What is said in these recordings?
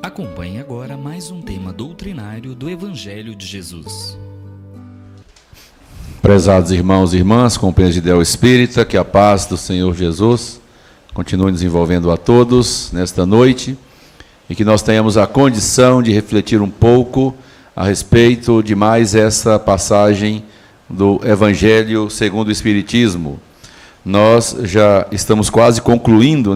Acompanhe agora mais um tema doutrinário do Evangelho de Jesus. Prezados irmãos e irmãs, companheiros de Ideal Espírita, que a paz do Senhor Jesus continue nos envolvendo a todos nesta noite e que nós tenhamos a condição de refletir um pouco a respeito de mais essa passagem do Evangelho segundo o Espiritismo. Nós já estamos quase concluindo,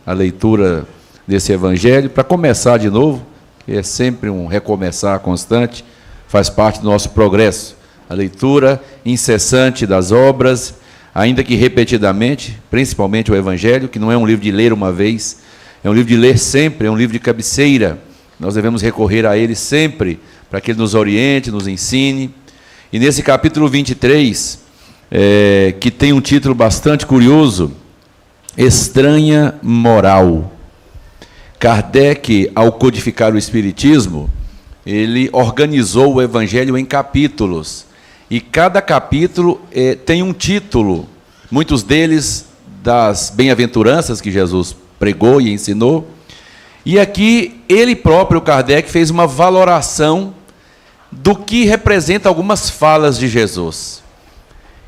a leitura desse Evangelho, para começar de novo, que é sempre um recomeçar constante, faz parte do nosso progresso. A leitura incessante das obras, ainda que repetidamente, principalmente o Evangelho, que não é um livro de ler uma vez, é um livro de ler sempre, é um livro de cabeceira. Nós devemos recorrer a ele sempre, para que ele nos oriente, nos ensine. E nesse capítulo 23, que tem um título bastante curioso, Estranha Moral. Kardec, ao codificar o Espiritismo, ele organizou o Evangelho em capítulos. E cada capítulo tem um título, muitos deles das bem-aventuranças que Jesus pregou e ensinou. E aqui, ele próprio, Kardec, fez uma valoração do que representa algumas falas de Jesus.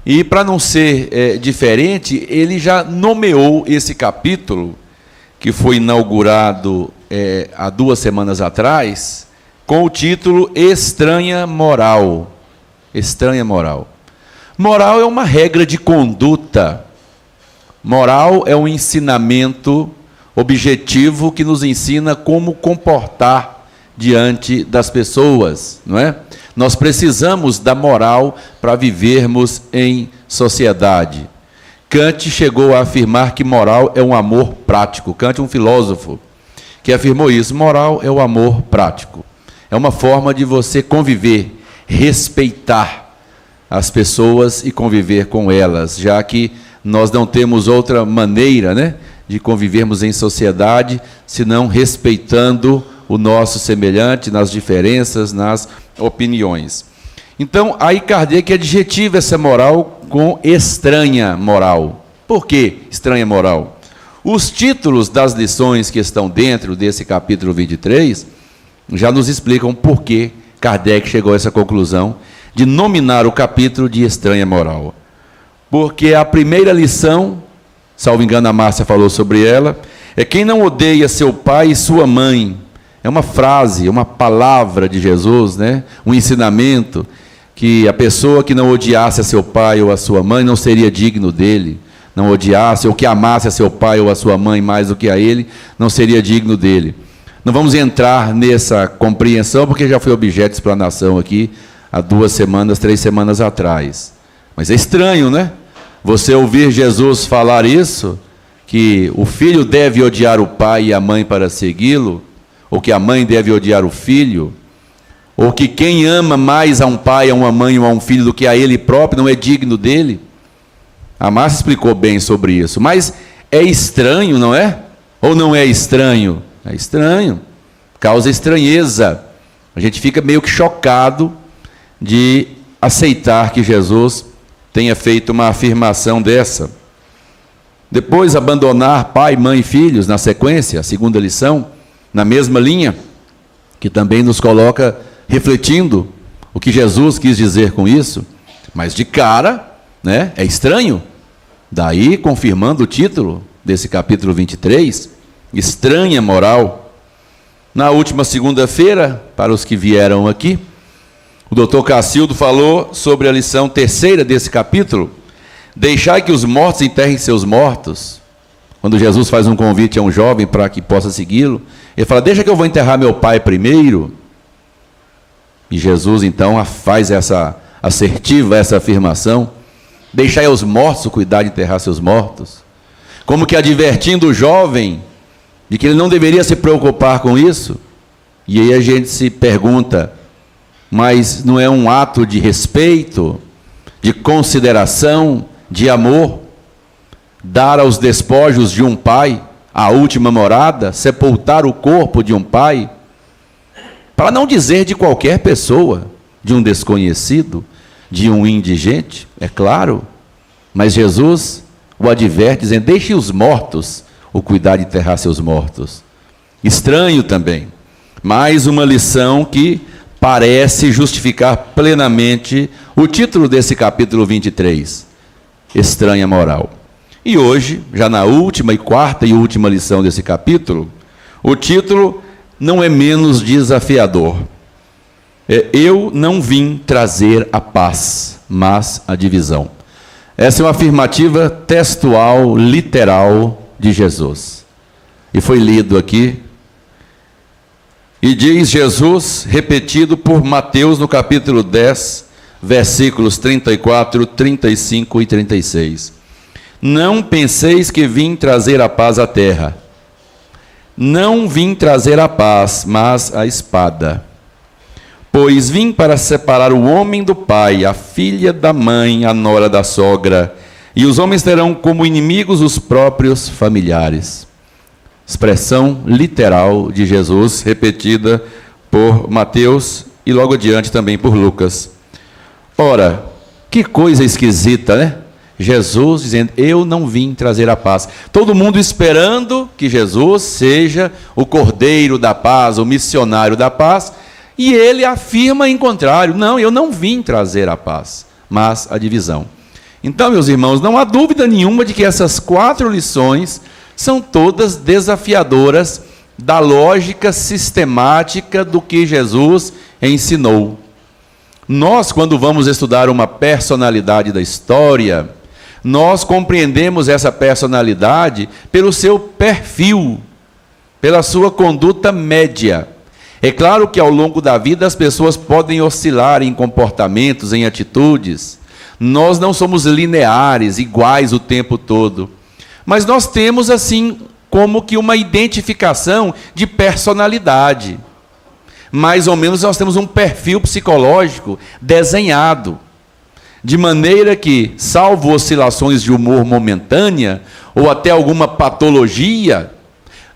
E, para não ser diferente, ele já nomeou esse capítulo, que foi inaugurado há 2 semanas atrás, com o título Estranha Moral. Estranha Moral. Moral é uma regra de conduta. Moral é um ensinamento objetivo que nos ensina como comportar diante das pessoas, não é? Nós precisamos da moral para vivermos em sociedade. Kant chegou a afirmar que moral é um amor prático. Kant é um filósofo que afirmou isso. Moral é o amor prático. É uma forma de você conviver, respeitar as pessoas e conviver com elas, já que nós não temos outra maneira, de convivermos em sociedade, senão respeitando o nosso semelhante nas diferenças, nas opiniões. Então, aí Kardec adjetiva essa moral com estranha moral. Por que estranha moral? Os títulos das lições que estão dentro desse capítulo 23 já nos explicam por que Kardec chegou a essa conclusão de nominar o capítulo de estranha moral. Porque a primeira lição, salvo engano a Márcia falou sobre ela, é quem não odeia seu pai e sua mãe. É uma frase, uma palavra de Jesus, um ensinamento, que a pessoa que não odiasse a seu pai ou a sua mãe não seria digno dele, não odiasse ou que amasse a seu pai ou a sua mãe mais do que a ele, não seria digno dele. Não vamos entrar nessa compreensão, porque já foi objeto de explanação aqui há 2 semanas, 3 semanas atrás. Mas é estranho, você ouvir Jesus falar isso, que o filho deve odiar o pai e a mãe para segui-lo, ou que a mãe deve odiar o filho, ou que quem ama mais a um pai, a uma mãe ou a um filho do que a ele próprio não é digno dele. A Márcia explicou bem sobre isso. Mas é estranho, não é? Ou não é estranho? É estranho. Causa estranheza. A gente fica meio que chocado de aceitar que Jesus tenha feito uma afirmação dessa. Depois, abandonar pai, mãe e filhos, na sequência, a segunda lição, na mesma linha, que também nos coloca refletindo o que Jesus quis dizer com isso, mas de cara, é estranho. Daí, confirmando o título desse capítulo 23, Estranha Moral. Na última segunda-feira, para os que vieram aqui, o doutor Cacildo falou sobre a lição 3ª desse capítulo, deixai que os mortos enterrem seus mortos. Quando Jesus faz um convite a um jovem para que possa segui-lo, ele fala, deixa que eu vou enterrar meu pai primeiro. E Jesus, então, faz essa afirmação, deixai aos mortos cuidar de enterrar seus mortos. Como que advertindo o jovem de que ele não deveria se preocupar com isso. E aí a gente se pergunta, mas não é um ato de respeito, de consideração, de amor, dar aos despojos de um pai a última morada, sepultar o corpo de um pai, para não dizer de qualquer pessoa, de um desconhecido, de um indigente, é claro, mas Jesus o adverte, dizendo, deixe os mortos o cuidar de enterrar seus mortos. Estranho também. Mais uma lição que parece justificar plenamente o título desse capítulo 23, Estranha Moral. E hoje, já na última e quarta e última lição desse capítulo, o título não é menos desafiador. Eu não vim trazer a paz, mas a divisão. Essa é uma afirmativa textual, literal de Jesus. E foi lido aqui. E diz Jesus, repetido por Mateus no capítulo 10, versículos 34, 35 e 36. Não penseis que vim trazer a paz à terra. Não vim trazer a paz, mas a espada. Pois vim para separar o homem do pai, a filha da mãe, a nora da sogra, e os homens terão como inimigos os próprios familiares. Expressão literal de Jesus, repetida por Mateus e logo adiante também por Lucas. Ora, que coisa esquisita, né? Jesus dizendo, eu não vim trazer a paz. Todo mundo esperando que Jesus seja o cordeiro da paz, o missionário da paz, e ele afirma em contrário, não, eu não vim trazer a paz, mas a divisão. Então, meus irmãos, não há dúvida nenhuma de que essas 4 lições são todas desafiadoras da lógica sistemática do que Jesus ensinou. Nós, quando vamos estudar uma personalidade da história, nós compreendemos essa personalidade pelo seu perfil, pela sua conduta média. É claro que ao longo da vida as pessoas podem oscilar em comportamentos, em atitudes. Nós não somos lineares, iguais o tempo todo. Mas nós temos, assim, como que uma identificação de personalidade. Mais ou menos nós temos um perfil psicológico desenhado. De maneira que, salvo oscilações de humor momentânea, ou até alguma patologia,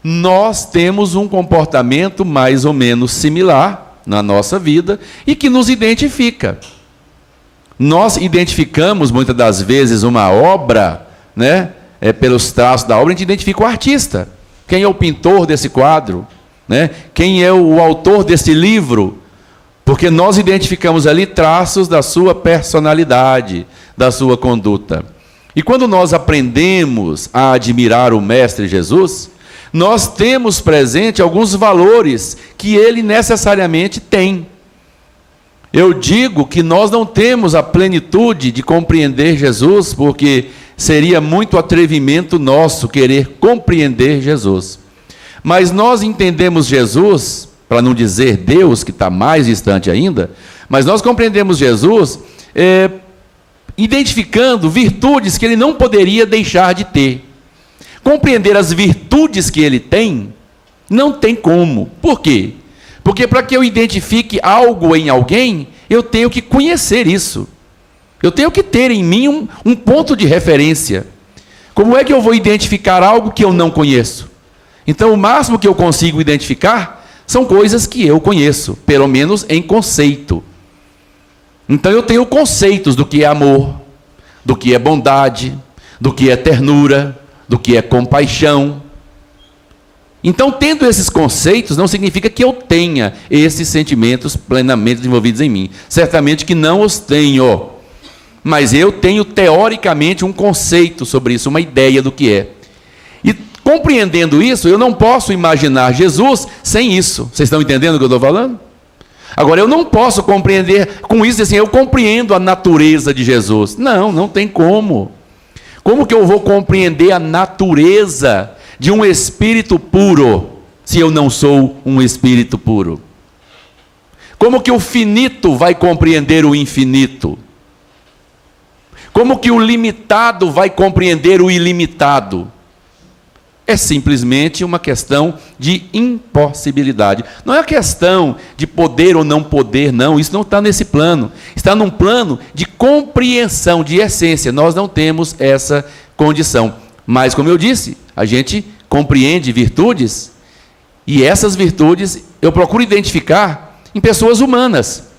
nós temos um comportamento mais ou menos similar na nossa vida e que nos identifica. Nós identificamos, muitas das vezes, uma obra, né? Pelos traços da obra, a gente identifica o artista. Quem é o pintor desse quadro? Né? Quem é o autor desse livro? Porque nós identificamos ali traços da sua personalidade, da sua conduta. E quando nós aprendemos a admirar o Mestre Jesus, nós temos presente alguns valores que ele necessariamente tem. Eu digo que nós não temos a plenitude de compreender Jesus, porque seria muito atrevimento nosso querer compreender Jesus. Mas nós entendemos Jesus, para não dizer Deus, que está mais distante ainda, mas nós compreendemos Jesus identificando virtudes que ele não poderia deixar de ter. Compreender as virtudes que ele tem, não tem como. Por quê? Porque para que eu identifique algo em alguém, eu tenho que conhecer isso. Eu tenho que ter em mim um ponto de referência. Como é que eu vou identificar algo que eu não conheço? Então, o máximo que eu consigo identificar são coisas que eu conheço, pelo menos em conceito. Então, eu tenho conceitos do que é amor, do que é bondade, do que é ternura, do que é compaixão. Então, tendo esses conceitos, não significa que eu tenha esses sentimentos plenamente desenvolvidos em mim. Certamente que não os tenho. Mas eu tenho, teoricamente, um conceito sobre isso, uma ideia do que é. E, compreendendo isso, eu não posso imaginar Jesus sem isso. Vocês estão entendendo o que eu estou falando? Agora, eu não posso compreender com isso, assim, eu compreendo a natureza de Jesus. Não, não tem como. Como que eu vou compreender a natureza de um espírito puro, se eu não sou um espírito puro? Como que o finito vai compreender o infinito? Como que o limitado vai compreender o ilimitado? É simplesmente uma questão de impossibilidade. Não é uma questão de poder ou não poder, não. Isso não está nesse plano. Está num plano de compreensão, de essência. Nós não temos essa condição. Mas, como eu disse, a gente compreende virtudes, e essas virtudes eu procuro identificar em pessoas humanas.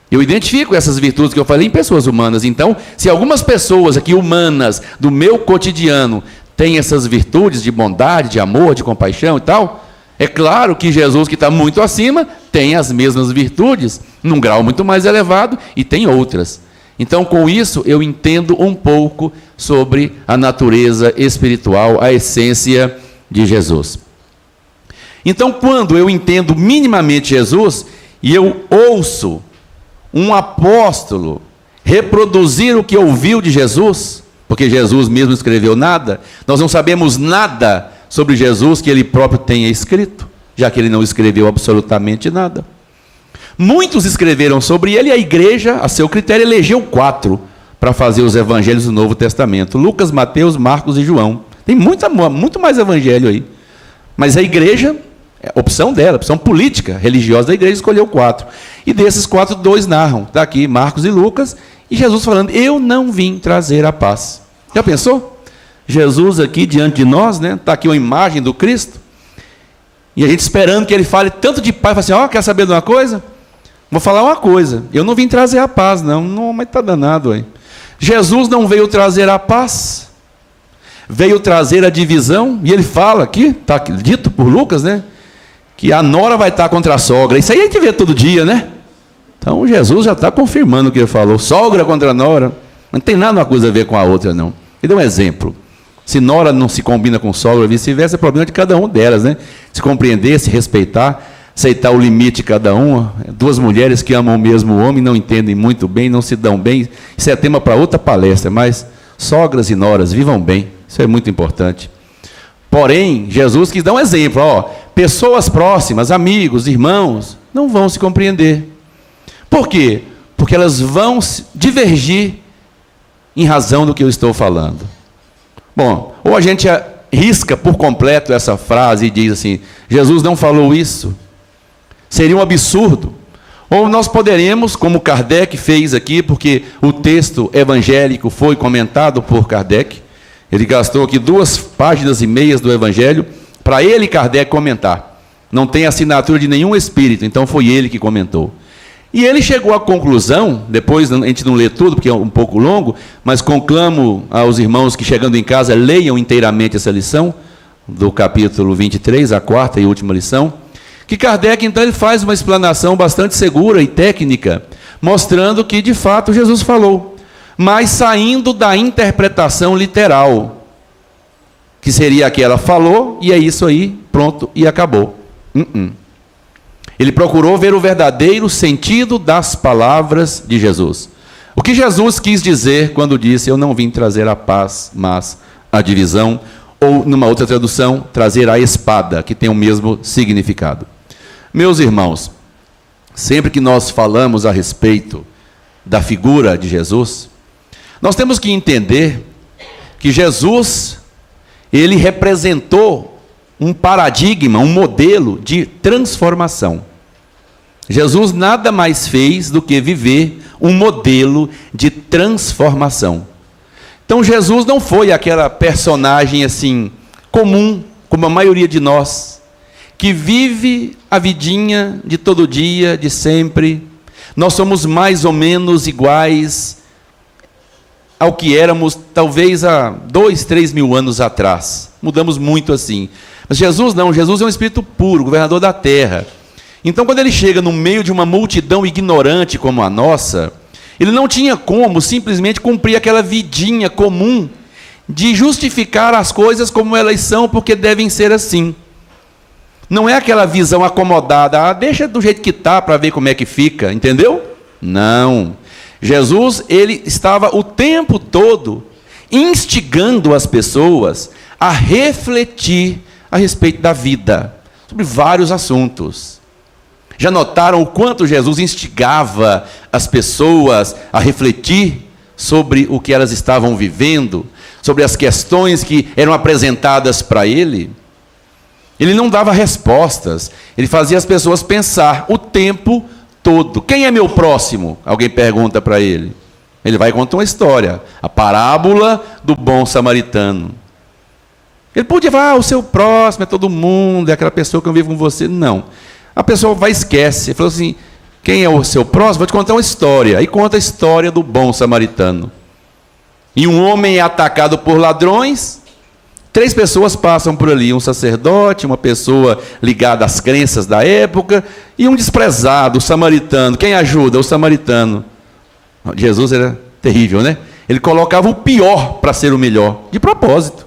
Eu identifico essas virtudes que eu falei em pessoas humanas. Então, se algumas pessoas aqui humanas do meu cotidiano têm essas virtudes de bondade, de amor, de compaixão e tal, É claro que Jesus, que está muito acima, tem as mesmas virtudes, num grau muito mais elevado, e tem outras. Então, com isso, eu entendo um pouco sobre a natureza espiritual, a essência de Jesus. Então, quando eu entendo minimamente Jesus, e eu ouço um apóstolo reproduzir o que ouviu de Jesus, porque Jesus mesmo escreveu nada, nós não sabemos nada sobre Jesus que ele próprio tenha escrito, já que ele não escreveu absolutamente nada. Muitos escreveram sobre ele, e a igreja, a seu critério, elegeu 4 para fazer os evangelhos do Novo Testamento: Lucas, Mateus, Marcos e João. Tem muito mais evangelho aí. Mas a igreja, a opção dela, a opção política, religiosa da igreja, escolheu 4. E desses 4, 2 narram. Está aqui Marcos e Lucas, e Jesus falando: eu não vim trazer a paz. Já pensou? Jesus aqui diante de nós, né? Está aqui uma imagem do Cristo, e a gente esperando que ele fale tanto de paz, fala assim: quer saber de uma coisa? Vou falar uma coisa, eu não vim trazer a paz, não, mas está danado aí. Jesus não veio trazer a paz, veio trazer a divisão, e ele fala aqui, está dito por Lucas, né? Que a nora vai estar contra a sogra. Isso aí a gente vê todo dia, né? Então Jesus já está confirmando o que ele falou: sogra contra nora. Não tem nada uma coisa a ver com a outra, não. Ele deu um exemplo. Se nora não se combina com sogra, vice-versa, é problema de cada um delas, né? Se compreender, se respeitar, aceitar o limite de cada um. 2 mulheres que amam o mesmo homem, não entendem muito bem, não se dão bem. Isso é tema para outra palestra, mas sogras e noras, vivam bem. Isso é muito importante. Porém, Jesus quis dar um exemplo. Pessoas próximas, amigos, irmãos, não vão se compreender. Por quê? Porque elas vão divergir em razão do que eu estou falando. Bom, ou a gente risca por completo essa frase e diz assim: Jesus não falou isso, seria um absurdo. Ou nós poderemos, como Kardec fez aqui, porque o texto evangélico foi comentado por Kardec, ele gastou aqui 2,5 páginas do evangelho para ele, Kardec, comentar. Não tem assinatura de nenhum espírito, então foi ele que comentou. E ele chegou à conclusão, depois a gente não lê tudo, porque é um pouco longo, mas conclamo aos irmãos que, chegando em casa, leiam inteiramente essa lição, do capítulo 23, a 4ª e última lição, que Kardec, então, ele faz uma explanação bastante segura e técnica, mostrando que, de fato, Jesus falou, mas saindo da interpretação literal, que seria aquela: falou, e é isso aí, pronto, e acabou. Ele procurou ver o verdadeiro sentido das palavras de Jesus. O que Jesus quis dizer quando disse: eu não vim trazer a paz, mas a divisão, ou, numa outra tradução, trazer a espada, que tem o mesmo significado. Meus irmãos, sempre que nós falamos a respeito da figura de Jesus, nós temos que entender que Jesus, ele representou um paradigma, um modelo de transformação. Jesus nada mais fez do que viver um modelo de transformação. Então Jesus não foi aquela personagem assim comum, como a maioria de nós, que vive a vidinha de todo dia, de sempre. Nós somos mais ou menos iguais ao que éramos talvez há 2, 3 mil anos atrás. Mudamos muito assim. Mas Jesus não, Jesus é um espírito puro, governador da terra. Então, quando ele chega no meio de uma multidão ignorante como a nossa, ele não tinha como simplesmente cumprir aquela vidinha comum de justificar as coisas como elas são, porque devem ser assim. Não é aquela visão acomodada: deixa do jeito que está para ver como é que fica, entendeu? Não. Jesus, ele estava o tempo todo instigando as pessoas a refletir a respeito da vida, sobre vários assuntos. Já notaram o quanto Jesus instigava as pessoas a refletir sobre o que elas estavam vivendo, sobre as questões que eram apresentadas para ele? Ele não dava respostas, ele fazia as pessoas pensar o tempo todo. Quem é meu próximo? Alguém pergunta para ele. Ele vai contar uma história, a parábola do bom samaritano. Ele podia falar: o seu próximo é todo mundo, é aquela pessoa que eu vivo com você. Não. A pessoa vai e esquece. Ele falou assim: quem é o seu próximo? Vou te contar uma história. Aí conta a história do bom samaritano. E um homem é atacado por ladrões, 3 pessoas passam por ali, um sacerdote, uma pessoa ligada às crenças da época e um desprezado, o samaritano. Quem ajuda? O samaritano. Jesus era terrível, né? Ele colocava o pior para ser o melhor, de propósito.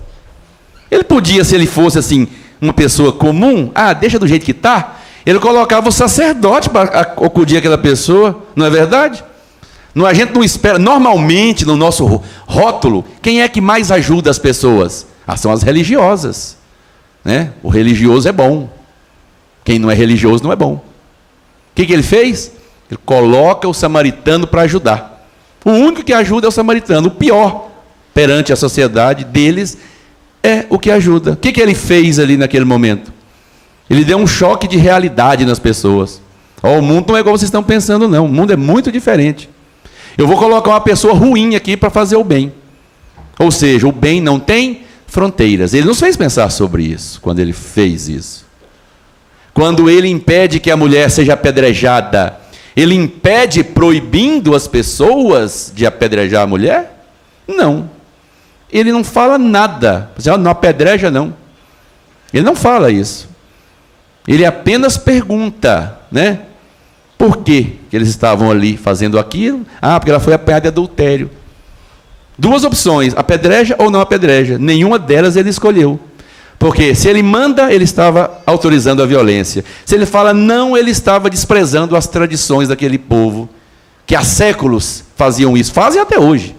Ele podia, se ele fosse assim, uma pessoa comum, deixa do jeito que está, ele colocava o sacerdote para acudir aquela pessoa, não é verdade? A gente não espera, normalmente no nosso rótulo, quem é que mais ajuda as pessoas? São as religiosas, né? O religioso é bom, quem não é religioso não é bom. O que ele fez? Ele coloca o samaritano para ajudar. O único que ajuda é o samaritano. O pior perante a sociedade deles é o que ajuda. O que ele fez ali naquele momento? Ele deu um choque de realidade nas pessoas. O mundo não é igual vocês estão pensando, não. O mundo é muito diferente. Eu vou colocar uma pessoa ruim aqui para fazer o bem. Ou seja, o bem não tem fronteiras. Ele nos fez pensar sobre isso quando ele fez isso. Quando ele impede que a mulher seja apedrejada, ele impede proibindo as pessoas de apedrejar a mulher? Não. Ele não fala nada. Você não apedreja, não. Ele não fala isso. Ele apenas pergunta, né? Por que eles estavam ali fazendo aquilo? Porque ela foi apanhada de adultério. 2 opções, apedreja ou não apedreja. Nenhuma delas ele escolheu. Porque se ele manda, ele estava autorizando a violência. Se ele fala não, ele estava desprezando as tradições daquele povo, que há séculos faziam isso. Fazem até hoje.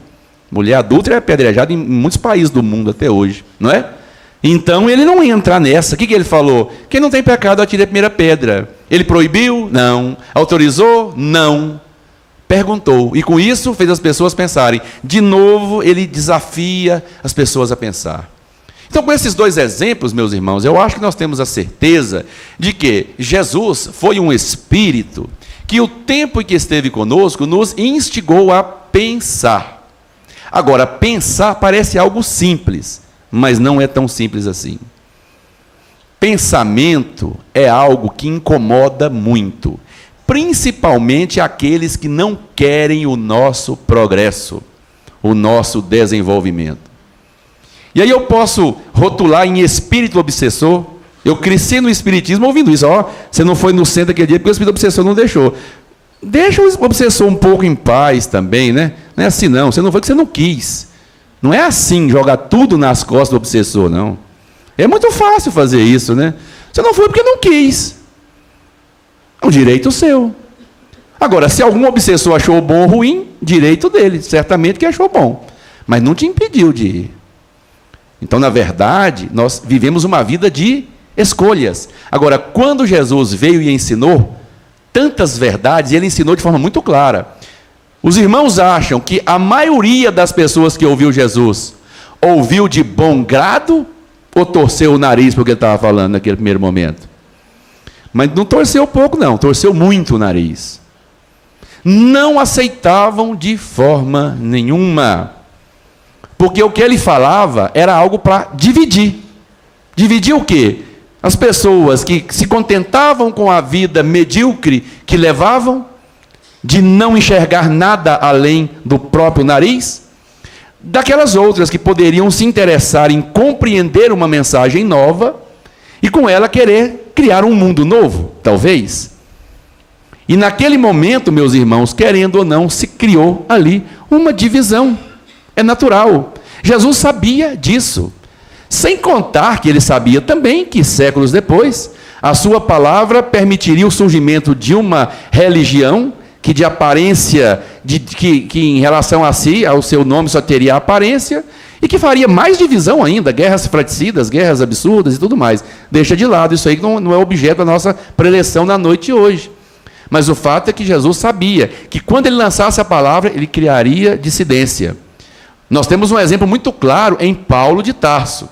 Mulher adulta é apedrejada em muitos países do mundo até hoje, não é? Então ele não ia entrar nessa. O que ele falou? Quem não tem pecado, atire a primeira pedra. Ele proibiu? Não. Autorizou? Não. Perguntou. E com isso fez as pessoas pensarem. De novo, ele desafia as pessoas a pensar. Então, com esses 2 exemplos, meus irmãos, eu acho que nós temos a certeza de que Jesus foi um Espírito que o tempo em que esteve conosco nos instigou a pensar. Agora, pensar parece algo simples, mas não é tão simples assim. Pensamento é algo que incomoda muito, principalmente aqueles que não querem o nosso progresso, o nosso desenvolvimento. E aí eu posso rotular em espírito obsessor. Eu cresci no espiritismo ouvindo isso. Você não foi no centro aquele dia porque o espírito obsessor não deixou. Deixa o obsessor um pouco em paz também, né? Não é assim não. Você não foi porque você não quis. Não é assim jogar tudo nas costas do obsessor, não. É muito fácil fazer isso, né? Você não foi porque não quis. É um direito seu. Agora, se algum obsessor achou bom ou ruim, direito dele. Certamente que achou bom. Mas não te impediu de ir. Então, na verdade, nós vivemos uma vida de escolhas. Agora, quando Jesus veio e ensinou tantas verdades, ele ensinou de forma muito clara. Os irmãos acham que a maioria das pessoas que ouviu Jesus ouviu de bom grado ou torceu o nariz porque ele estava falando naquele primeiro momento? Mas não torceu pouco, não. Torceu muito o nariz. Não aceitavam de forma nenhuma. Porque o que ele falava era algo para dividir. Dividir o quê? As pessoas que se contentavam com a vida medíocre que levavam, de não enxergar nada além do próprio nariz, daquelas outras que poderiam se interessar em compreender uma mensagem nova e com ela querer criar um mundo novo, talvez. E naquele momento, meus irmãos, querendo ou não, se criou ali uma divisão. É natural. Jesus sabia disso. Sem contar que ele sabia também que, séculos depois, a sua palavra permitiria o surgimento de uma religião que de aparência, que em relação a si, ao seu nome só teria aparência, e que faria mais divisão ainda, guerras fratricidas, guerras absurdas e tudo mais. Deixa de lado, isso aí não é objeto da nossa preleção na noite de hoje. Mas o fato é que Jesus sabia que quando ele lançasse a palavra, ele criaria dissidência. Nós temos um exemplo muito claro em Paulo de Tarso.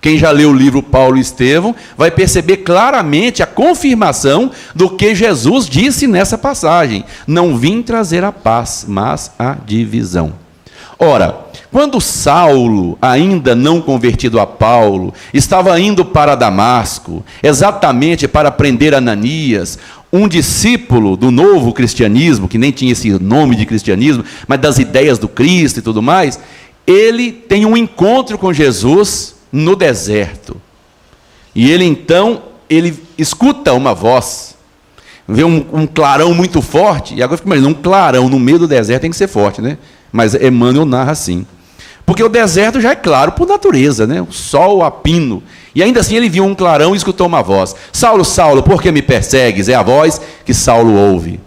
Quem já leu o livro Paulo e Estevão vai perceber claramente a confirmação do que Jesus disse nessa passagem. Não vim trazer a paz, mas a divisão. Ora, quando Saulo, ainda não convertido a Paulo, estava indo para Damasco, exatamente para prender Ananias, um discípulo do novo cristianismo, que nem tinha esse nome de cristianismo, mas das ideias do Cristo e tudo mais, ele tem um encontro com Jesus no deserto. E ele então, ele escuta uma voz, vê um clarão muito forte, e agora fica imaginando, um clarão no meio do deserto tem que ser forte, né? Mas Emmanuel narra assim. Porque o deserto já é claro por natureza, né? O sol a pino. E ainda assim ele viu um clarão e escutou uma voz. Saulo, Saulo, por que me persegues? É a voz que Saulo ouve.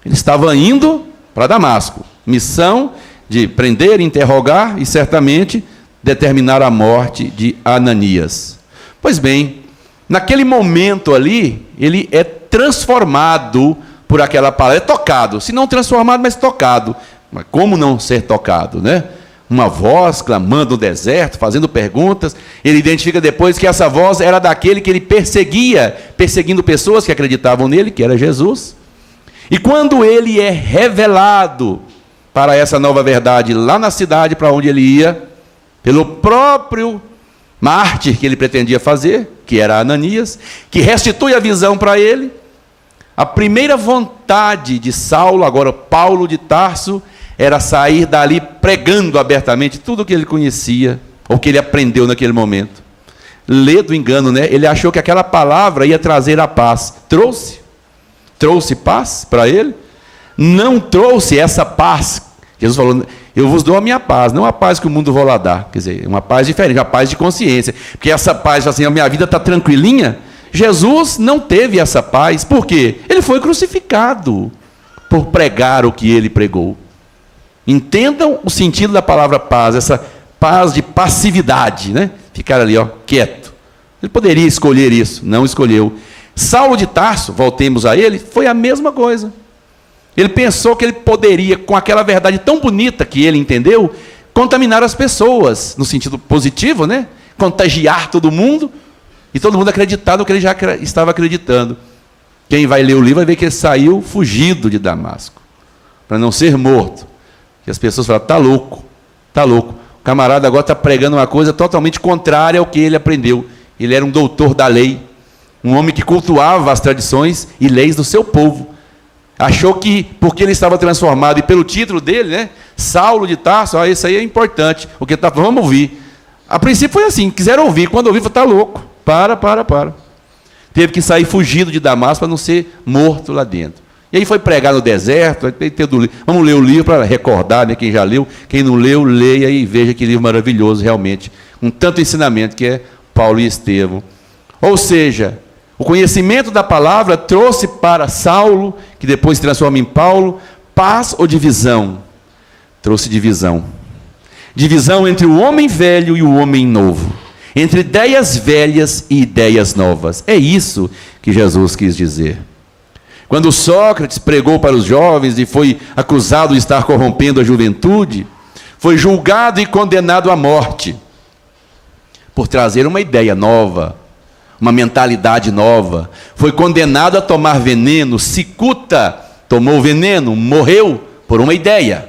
Ele estava indo para Damasco. Missão de prender, interrogar e certamente determinar a morte de Ananias. Pois bem, naquele momento ali, ele é transformado por aquela palavra. É tocado. Se não transformado, mas tocado. Mas como não ser tocado, né? Uma voz clamando no deserto, fazendo perguntas. Ele identifica depois que essa voz era daquele que ele perseguia, perseguindo pessoas que acreditavam nele, que era Jesus. E quando ele é revelado para essa nova verdade lá na cidade para onde ele ia, pelo próprio mártir que ele pretendia fazer, que era Ananias, que restitui a visão para ele, a primeira vontade de Saulo, agora Paulo de Tarso, era sair dali pregando abertamente tudo o que ele conhecia, ou que ele aprendeu naquele momento. Lê do engano, né? Ele achou que aquela palavra ia trazer a paz. Trouxe paz para ele? Não trouxe essa paz. Jesus falou, eu vos dou a minha paz, não a paz que o mundo vai lá dar. Quer dizer, uma paz diferente, uma paz de consciência. Porque essa paz, assim, a minha vida está tranquilinha. Jesus não teve essa paz. Por quê? Ele foi crucificado por pregar o que ele pregou. Entendam o sentido da palavra paz, essa paz de passividade, né? Ficar ali, ó, quieto. Ele poderia escolher isso, não escolheu. Saulo de Tarso, voltemos a ele, foi a mesma coisa. Ele pensou que ele poderia, com aquela verdade tão bonita que ele entendeu, contaminar as pessoas, no sentido positivo, né? Contagiar todo mundo, e todo mundo acreditar no que ele já estava acreditando. Quem vai ler o livro vai ver que ele saiu fugido de Damasco, para não ser morto. E as pessoas falam, está louco, está louco. O camarada agora está pregando uma coisa totalmente contrária ao que ele aprendeu. Ele era um doutor da lei, um homem que cultuava as tradições e leis do seu povo. Achou que, porque ele estava transformado, e pelo título dele, né, Saulo de Tarso, isso aí é importante, o que está falando, vamos ouvir. A princípio foi assim, quiseram ouvir, quando ouviram, está louco, para. Teve que sair fugido de Damasco para não ser morto lá dentro. E aí foi pregar no deserto, vamos ler o livro para recordar, né, quem já leu, quem não leu, leia e veja que livro maravilhoso realmente, com tanto ensinamento que é Paulo e Estevão. Ou seja, o conhecimento da palavra trouxe para Saulo, que depois se transforma em Paulo, paz ou divisão? Trouxe divisão. Divisão entre o homem velho e o homem novo, entre ideias velhas e ideias novas. É isso que Jesus quis dizer. Quando Sócrates pregou para os jovens e foi acusado de estar corrompendo a juventude, foi julgado e condenado à morte, por trazer uma ideia nova, uma mentalidade nova. Foi condenado a tomar veneno. Cicuta tomou veneno, morreu por uma ideia.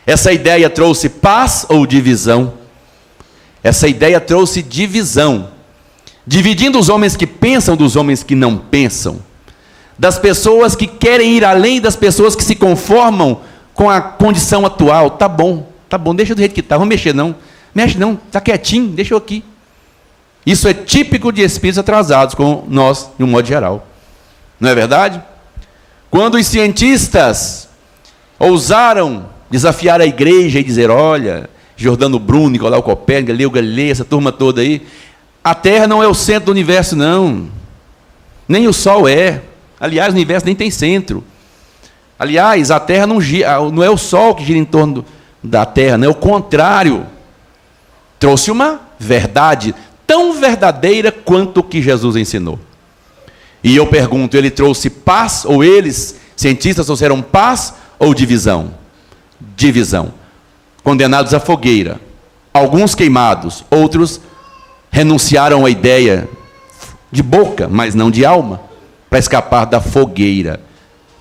Essa ideia trouxe paz ou divisão? Essa ideia trouxe divisão, dividindo os homens que pensam dos homens que não pensam, das pessoas que querem ir além das pessoas que se conformam com a condição atual. Tá bom, deixa do jeito que está, vamos mexer não. Mexe não, está quietinho, deixa eu aqui. Isso é típico de espíritos atrasados, como nós, de um modo geral. Não é verdade? Quando os cientistas ousaram desafiar a igreja e dizer, olha, Giordano Bruno, Nicolau Copérnico, Galileu Galilei, essa turma toda aí, a Terra não é o centro do universo, não. Nem o Sol é. Aliás, o universo nem tem centro. Aliás, a Terra não é o Sol que gira em torno da Terra, não é o contrário. Trouxe uma verdade tão verdadeira quanto o que Jesus ensinou. E eu pergunto, ele trouxe paz, ou eles, cientistas, trouxeram paz ou divisão? Divisão. Condenados à fogueira. Alguns queimados, outros renunciaram à ideia de boca, mas não de alma, para escapar da fogueira.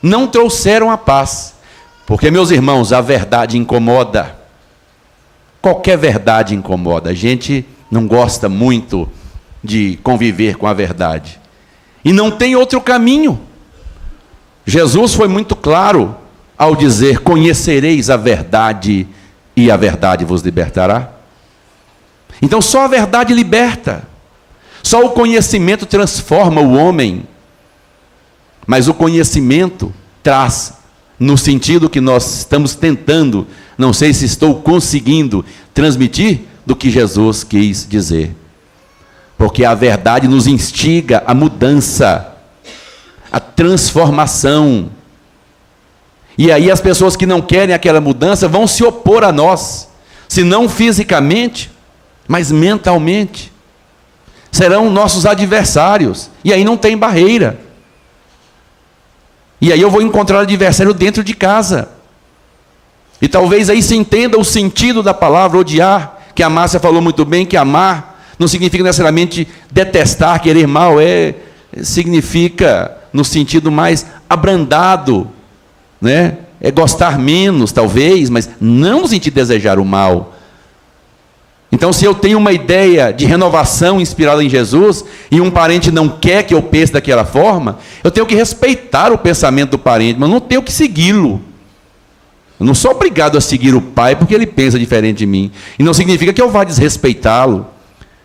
Não trouxeram a paz, porque, meus irmãos, a verdade incomoda. Qualquer verdade incomoda. A gente não gosta muito de conviver com a verdade. E não tem outro caminho. Jesus foi muito claro ao dizer, conhecereis a verdade e a verdade vos libertará. Então só a verdade liberta. Só o conhecimento transforma o homem. Mas o conhecimento traz, no sentido que nós estamos tentando, não sei se estou conseguindo transmitir, do que Jesus quis dizer. Porque a verdade nos instiga a mudança, a transformação. E aí as pessoas que não querem aquela mudança vão se opor a nós, se não fisicamente, mas mentalmente. Serão nossos adversários, e aí não tem barreira. E aí eu vou encontrar adversário dentro de casa. E talvez aí se entenda o sentido da palavra odiar, que a Márcia falou muito bem, que amar não significa necessariamente detestar, querer mal, significa no sentido mais abrandado, né? É gostar menos, talvez, mas não no sentido de desejar o mal. Então, se eu tenho uma ideia de renovação inspirada em Jesus, e um parente não quer que eu pense daquela forma, eu tenho que respeitar o pensamento do parente, mas não tenho que segui-lo. Eu não sou obrigado a seguir o pai porque ele pensa diferente de mim. E não significa que eu vá desrespeitá-lo,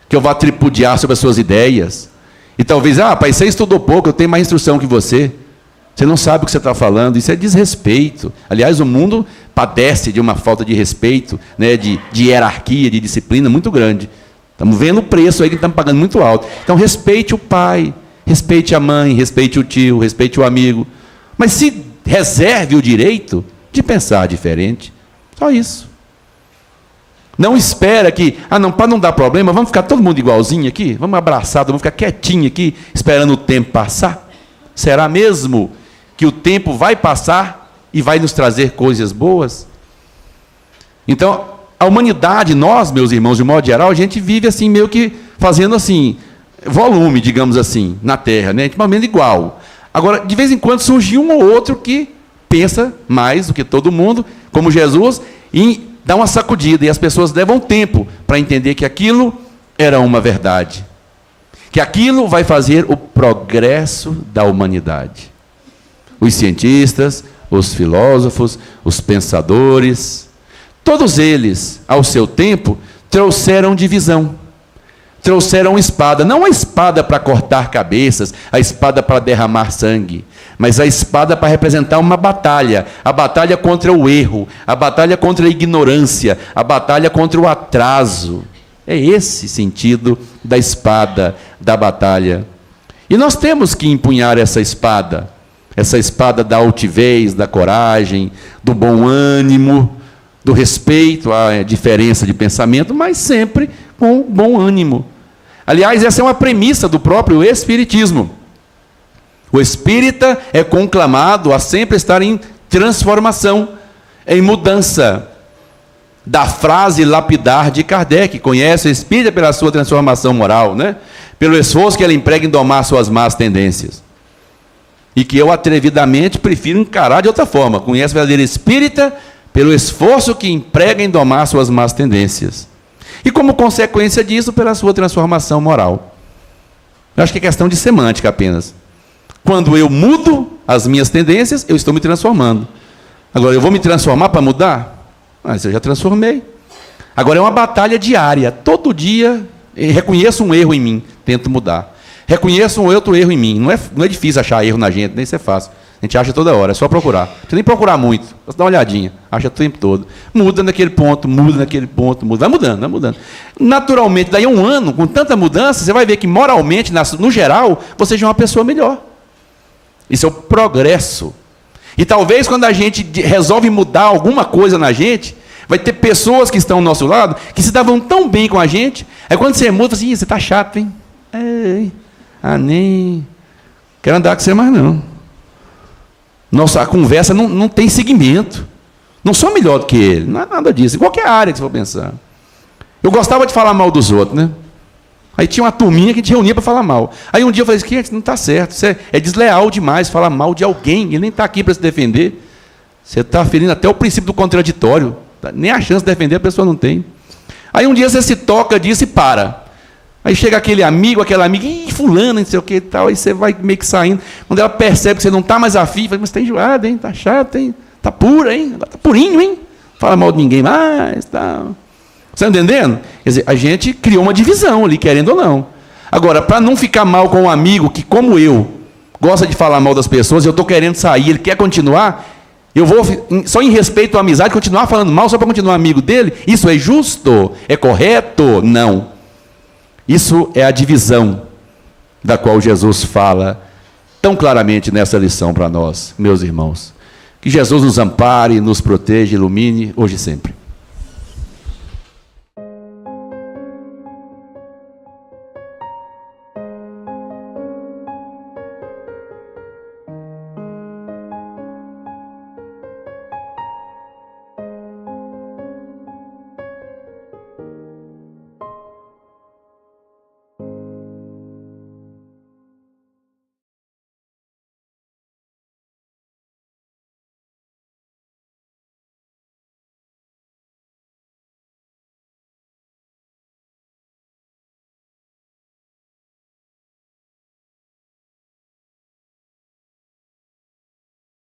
que eu vá tripudiar sobre as suas ideias. E talvez, pai, você estudou pouco, eu tenho mais instrução que você. Você não sabe o que você está falando, isso é desrespeito. Aliás, o mundo padece de uma falta de respeito, né, de hierarquia, de disciplina muito grande. Estamos vendo o preço aí que estamos pagando muito alto. Então, respeite o pai, respeite a mãe, respeite o tio, respeite o amigo. Mas se reserve o direito de pensar diferente. Só isso. Não espera que, não, para não dar problema, vamos ficar todo mundo igualzinho aqui? Vamos abraçar, vamos ficar quietinho aqui, esperando o tempo passar? Será mesmo que o tempo vai passar e vai nos trazer coisas boas? Então, a humanidade, nós, meus irmãos, de modo geral, a gente vive assim, meio que fazendo assim, volume, digamos assim, na Terra, né? Tipo, menos igual. Agora, de vez em quando surge um ou outro que pensa mais do que todo mundo, como Jesus, e dá uma sacudida, e as pessoas levam tempo para entender que aquilo era uma verdade, que aquilo vai fazer o progresso da humanidade. Os cientistas, os filósofos, os pensadores, todos eles, ao seu tempo, trouxeram divisão, trouxeram espada, não a espada para cortar cabeças, a espada para derramar sangue, mas a espada para representar uma batalha, a batalha contra o erro, a batalha contra a ignorância, a batalha contra o atraso. É esse sentido da espada, da batalha. E nós temos que empunhar essa espada da altivez, da coragem, do bom ânimo, do respeito à diferença de pensamento, mas sempre com bom ânimo. Aliás, essa é uma premissa do próprio Espiritismo. O espírita é conclamado a sempre estar em transformação, em mudança. Da frase lapidar de Kardec, conhece o espírita pela sua transformação moral, né? Pelo esforço que ele emprega em domar suas más tendências. E que eu atrevidamente prefiro encarar de outra forma. Conhece o verdadeiro espírita pelo esforço que emprega em domar suas más tendências. E como consequência disso, pela sua transformação moral. Eu acho que é questão de semântica apenas. Quando eu mudo as minhas tendências, eu estou me transformando. Agora, eu vou me transformar para mudar? Mas eu já transformei. Agora é uma batalha diária. Todo dia, reconheço um erro em mim, tento mudar. Reconheço um outro erro em mim. Não é difícil achar erro na gente, nem isso é fácil. A gente acha toda hora, é só procurar. Não precisa nem procurar muito, só dá uma olhadinha. Acha o tempo todo. Muda naquele ponto, muda naquele ponto, muda. Vai mudando, vai mudando. Naturalmente, daí a um ano, com tanta mudança, você vai ver que moralmente, no geral, você já é uma pessoa melhor. Isso é o progresso. E talvez quando a gente resolve mudar alguma coisa na gente, vai ter pessoas que estão ao nosso lado, que se davam tão bem com a gente, aí quando você muda, você diz, você está chato, hein? Nem quero andar com você mais não. Nossa, a conversa não tem seguimento. Não sou melhor do que ele, não é nada disso. Em qualquer área que você for pensar. Eu gostava de falar mal dos outros, né? Aí tinha uma turminha que a gente reunia para falar mal. Aí um dia eu falei, que não está certo, você é desleal demais falar mal de alguém, ele nem está aqui para se defender. Você está ferindo até o princípio do contraditório. Nem a chance de defender a pessoa não tem. Aí um dia você se toca disso e para. Aí chega aquele amigo, aquela amiga, fulano, não sei o que e tal, aí você vai meio que saindo. Quando ela percebe que você não está mais afim, fala, mas está enjoado, hein? Está chato, hein? Está pura, hein? Está purinho, hein? fala mal de ninguém mais, tá. Você está entendendo? Quer dizer, a gente criou uma divisão ali, querendo ou não. Agora, para não ficar mal com um amigo que, como eu, gosta de falar mal das pessoas, eu estou querendo sair, ele quer continuar, eu vou, só em respeito à amizade, continuar falando mal só para continuar amigo dele? Isso é justo? É correto? Não. Isso é a divisão da qual Jesus fala tão claramente nessa lição para nós, meus irmãos. Que Jesus nos ampare, nos proteja, ilumine, hoje e sempre.